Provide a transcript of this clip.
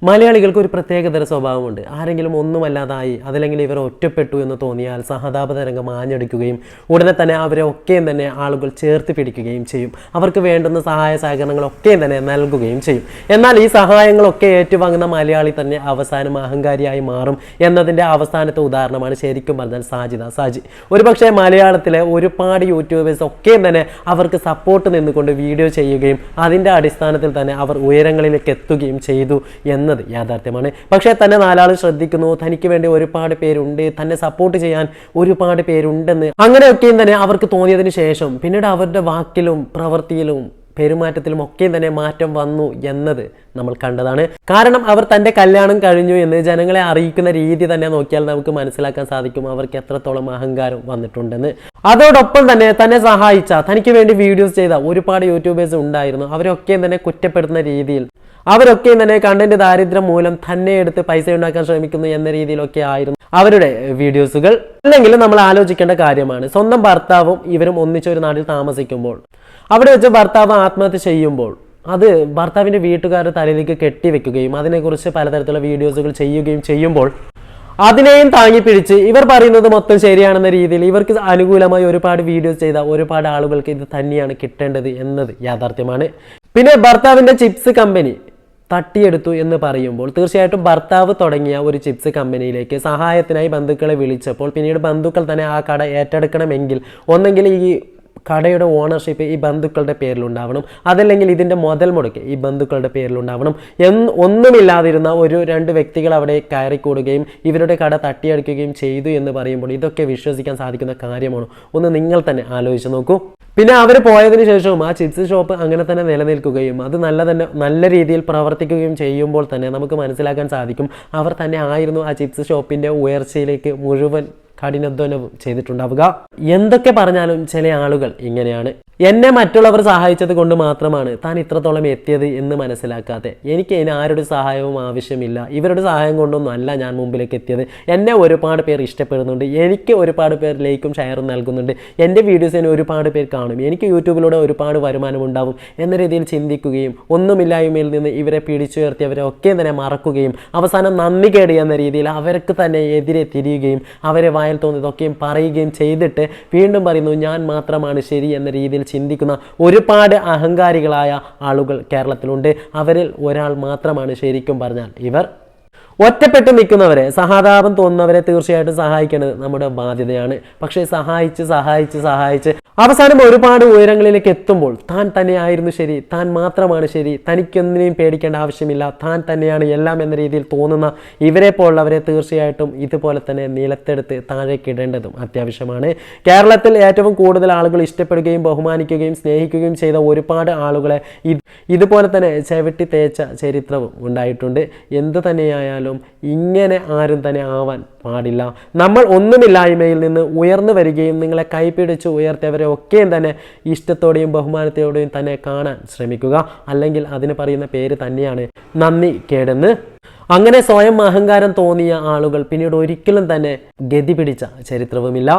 മലയാളികൾക്ക് ഒരു പ്രത്യേകതര സ്വഭാവമുണ്ട്. ആരെങ്കിലും ഒന്നുമല്ലാതായി അതല്ലെങ്കിൽ ഇവർ ഒറ്റപ്പെട്ടു എന്ന് തോന്നിയാൽ സഹതാപ തരംഗം ആഞ്ഞടിക്കുകയും ഉടനെ തന്നെ അവരെ ഒക്കെയും തന്നെ ആളുകൾ ചേർത്ത് പിടിക്കുകയും ചെയ്യും. അവർക്ക് വേണ്ടുന്ന സഹായ സഹകരണങ്ങളൊക്കെയും തന്നെ നൽകുകയും ചെയ്യും. എന്നാൽ ഈ സഹായങ്ങളൊക്കെ ഏറ്റുവാങ്ങുന്ന മലയാളി തന്നെ അവസാനം അഹങ്കാരിയായി മാറും എന്നതിൻ്റെ അവസാനത്തെ ഉദാഹരണമാണ് ശരിക്കും പറഞ്ഞാൽ സാജി. ഒരുപക്ഷെ മലയാളത്തിലെ ഒരുപാട് യൂട്യൂബേഴ്സ് ഒക്കെയും തന്നെ അവർക്ക് സപ്പോർട്ട് നിന്നുകൊണ്ട് വീഡിയോ ചെയ്യുകയും അതിൻ്റെ അടിസ്ഥാനത്തിൽ തന്നെ അവർ ഉയരങ്ങളിലേക്ക് എത്തുകയും ചെയ്തു എന്നത് യാഥാർത്ഥ്യമാണ്. പക്ഷേ തന്നെ നാലാൾ ശ്രദ്ധിക്കുന്നു, തനിക്ക് വേണ്ടി ഒരുപാട് പേരുണ്ട്, തന്നെ സപ്പോർട്ട് ചെയ്യാൻ ഒരുപാട് പേരുണ്ടെന്ന് അങ്ങനെയൊക്കെയും തന്നെ അവർക്ക് തോന്നിയതിന് ശേഷം പിന്നീട് അവരുടെ വാക്കിലും പ്രവൃത്തിയിലും പെരുമാറ്റത്തിലും ഒക്കെയും തന്നെ മാറ്റം വന്നു എന്നത് നമ്മൾ കണ്ടതാണ്. കാരണം അവർ തൻ്റെ കല്യാണം കഴിഞ്ഞു എന്ന് ജനങ്ങളെ അറിയിക്കുന്ന രീതി തന്നെ നോക്കിയാൽ നമുക്ക് മനസ്സിലാക്കാൻ സാധിക്കും അവർക്ക് എത്രത്തോളം അഹങ്കാരം വന്നിട്ടുണ്ടെന്ന്. അതോടൊപ്പം തന്നെ സഹായിച്ച, തനിക്ക് വേണ്ടി വീഡിയോസ് ചെയ്ത ഒരുപാട് യൂട്യൂബേഴ്സ് ഉണ്ടായിരുന്നു. അവരൊക്കെയും തന്നെ കുറ്റപ്പെടുത്തുന്ന രീതിയിൽ, അവരൊക്കെയും തന്നെ കണ്ടന്റ് ദാരിദ്ര്യം മൂലം തന്നെ എടുത്ത് പൈസ ഉണ്ടാക്കാൻ ശ്രമിക്കുന്നു എന്ന രീതിയിലൊക്കെ ആയിരുന്നു അവരുടെ വീഡിയോസുകൾ. അല്ലെങ്കിൽ നമ്മൾ ആലോചിക്കേണ്ട കാര്യമാണ്, സ്വന്തം ഭർത്താവും ഇവരും ഒന്നിച്ചൊരു നാട്ടിൽ താമസിക്കുമ്പോൾ അവിടെ വെച്ച് ഭർത്താവ് ആത്മഹത്യ ചെയ്യുമ്പോൾ അത് ഭർത്താവിൻ്റെ വീട്ടുകാരുടെ തലയിലേക്ക് കെട്ടിവെക്കുകയും അതിനെക്കുറിച്ച് പലതരത്തിലുള്ള വീഡിയോസുകൾ ചെയ്യുകയും ചെയ്യുമ്പോൾ അതിനെയും താങ്ങി പിടിച്ച് ഇവർ പറയുന്നത് മൊത്തം ശരിയാണെന്ന രീതിയിൽ ഇവർക്ക് അനുകൂലമായി ഒരുപാട് വീഡിയോസ് ചെയ്ത ഒരുപാട് ആളുകൾക്ക് ഇത് തന്നെയാണ് കിട്ടേണ്ടത് എന്നത് യാഥാർത്ഥ്യമാണ്. പിന്നെ ഭർത്താവിൻ്റെ ചിപ്സ് കമ്പനി തട്ടിയെടുത്തു എന്ന് പറയുമ്പോൾ തീർച്ചയായിട്ടും ഭർത്താവ് തുടങ്ങിയ ഒരു ചിപ്സ് കമ്പനിയിലേക്ക് സഹായത്തിനായി ബന്ധുക്കളെ വിളിച്ചപ്പോൾ പിന്നീട് ബന്ധുക്കൾ തന്നെ ആ കട ഏറ്റെടുക്കണമെങ്കിൽ ഒന്നെങ്കിൽ ഈ കടയുടെ ഓണർഷിപ്പ് ഈ ബന്ധുക്കളുടെ പേരിലുണ്ടാവണം, അതല്ലെങ്കിൽ ഇതിൻ്റെ മുതൽ മുടക്ക് ഈ ബന്ധുക്കളുടെ പേരിലുണ്ടാവണം. ഒന്നുമില്ലാതിരുന്ന ഒരു രണ്ട് വ്യക്തികൾ അവിടെ കയറിക്കൂടുകയും ഇവരുടെ കട തട്ടിയെടുക്കുകയും ചെയ്തു എന്ന് പറയുമ്പോൾ ഇതൊക്കെ വിശ്വസിക്കാൻ സാധിക്കുന്ന കാര്യമാണോ? ഒന്ന് നിങ്ങൾ തന്നെ ആലോചിച്ച് നോക്കൂ. പിന്നെ അവർ പോയതിനു ശേഷവും ആ ചിപ്സ് ഷോപ്പ് അങ്ങനെ തന്നെ നിലനിൽക്കുകയും അത് നല്ല രീതിയിൽ പ്രവർത്തിക്കുകയും ചെയ്യുമ്പോൾ തന്നെ നമുക്ക് മനസ്സിലാക്കാൻ സാധിക്കും അവർ തന്നെ ആയിരുന്നു ആ ചിപ്സ് ഷോപ്പിൻ്റെ ഉയർച്ചയിലേക്ക് മുഴുവൻ കഠിനാധ്വാനവും ചെയ്തിട്ടുണ്ടാവുക. എന്തൊക്കെ പറഞ്ഞാലും ചില ആളുകൾ ഇങ്ങനെയാണ്. എന്നെ മറ്റുള്ളവർ സഹായിച്ചത് കൊണ്ട് മാത്രമാണ് താൻ ഇത്രത്തോളം എത്തിയത് എന്ന് മനസ്സിലാക്കാതെ എനിക്ക് ഇനി ആരുടെ സഹായവും ആവശ്യമില്ല, ഇവരുടെ സഹായം കൊണ്ടൊന്നും അല്ല ഞാൻ മുമ്പിലേക്ക് എത്തിയത്, എന്നെ ഒരുപാട് പേർ ഇഷ്ടപ്പെടുന്നുണ്ട്, എനിക്ക് ഒരുപാട് പേർ ലൈക്കും ഷെയറും നൽകുന്നുണ്ട്, എൻ്റെ വീഡിയോസിന് ഒരുപാട് പേർ കാണും, എനിക്ക് യൂട്യൂബിലൂടെ ഒരുപാട് വരുമാനം ഉണ്ടാവും എന്ന രീതിയിൽ ചിന്തിക്കുകയും ഒന്നുമില്ലായ്മയിൽ നിന്ന് ഇവരെ പിടിച്ചുയർത്തി അവരെ ഒക്കെ തന്നെ മറക്കുകയും അവസാനം നന്ദി കേടി എന്ന രീതിയിൽ അവർക്ക് തന്നെ എതിരെ തിരിയുകയും അവരെ വായിൽ തോന്നിയതൊക്കെയും പറയുകയും ചെയ്തിട്ട് വീണ്ടും പറയുന്നു ഞാൻ മാത്രമാണ് ശരി എന്ന രീതിയിൽ ചിന്തിക്കുന്ന ഒരുപാട് അഹങ്കാരികളായ ആളുകൾ കേരളത്തിലുണ്ട്. അവരിൽ ഒരാൾ മാത്രമാണ് ശരിക്കും പറഞ്ഞാൽ ഇവർ. ഒറ്റപ്പെട്ട് നിൽക്കുന്നവരെ, സഹതാപം തോന്നുന്നവരെ തീർച്ചയായിട്ടും സഹായിക്കേണ്ടത് നമ്മുടെ ബാധ്യതയാണ്. പക്ഷേ സഹായിച്ച് അവസാനം ഒരുപാട് ഉയരങ്ങളിലേക്ക് എത്തുമ്പോൾ താൻ തന്നെയായിരുന്നു ശരി, താൻ മാത്രമാണ് ശരി, തനിക്കൊന്നിനെയും പേടിക്കേണ്ട ആവശ്യമില്ല, താൻ തന്നെയാണ് എല്ലാം എന്ന രീതിയിൽ തോന്നുന്ന ഇവരെ പോലുള്ളവരെ തീർച്ചയായിട്ടും ഇതുപോലെ തന്നെ നിലത്തെടുത്ത് താഴേക്കിടേണ്ടതും അത്യാവശ്യമാണ്. കേരളത്തിൽ ഏറ്റവും കൂടുതൽ ആളുകൾ ഇഷ്ടപ്പെടുകയും ബഹുമാനിക്കുകയും സ്നേഹിക്കുകയും ചെയ്ത ഒരുപാട് ആളുകളെ ഇതുപോലെ തന്നെ ചവിട്ടി തേച്ച ചരിത്രവും ഉണ്ടായിട്ടുണ്ട്. എന്തു തന്നെയായാലും ഇങ്ങനെ ആരും തന്നെ ആവാൻ പാടില്ല. നമ്മൾ ഒന്നുമില്ലായ്മയിൽ നിന്ന് ഉയർന്നു വരികയും നിങ്ങളെ കൈപിടിച്ച് ഉയർത്തിയവരെ ഒക്കെയും തന്നെ ഇഷ്ടത്തോടെയും ബഹുമാനത്തോടെയും തന്നെ കാണാൻ ശ്രമിക്കുക. അല്ലെങ്കിൽ അതിന് പറയുന്ന പേര് തന്നെയാണ് നന്ദി കേടെന്ന്. അങ്ങനെ സ്വയം അഹങ്കാരം തോന്നിയ ആളുകൾ പിന്നീട് ഒരിക്കലും തന്നെ ഗതി പിടിച്ച ചരിത്രവുമില്ല.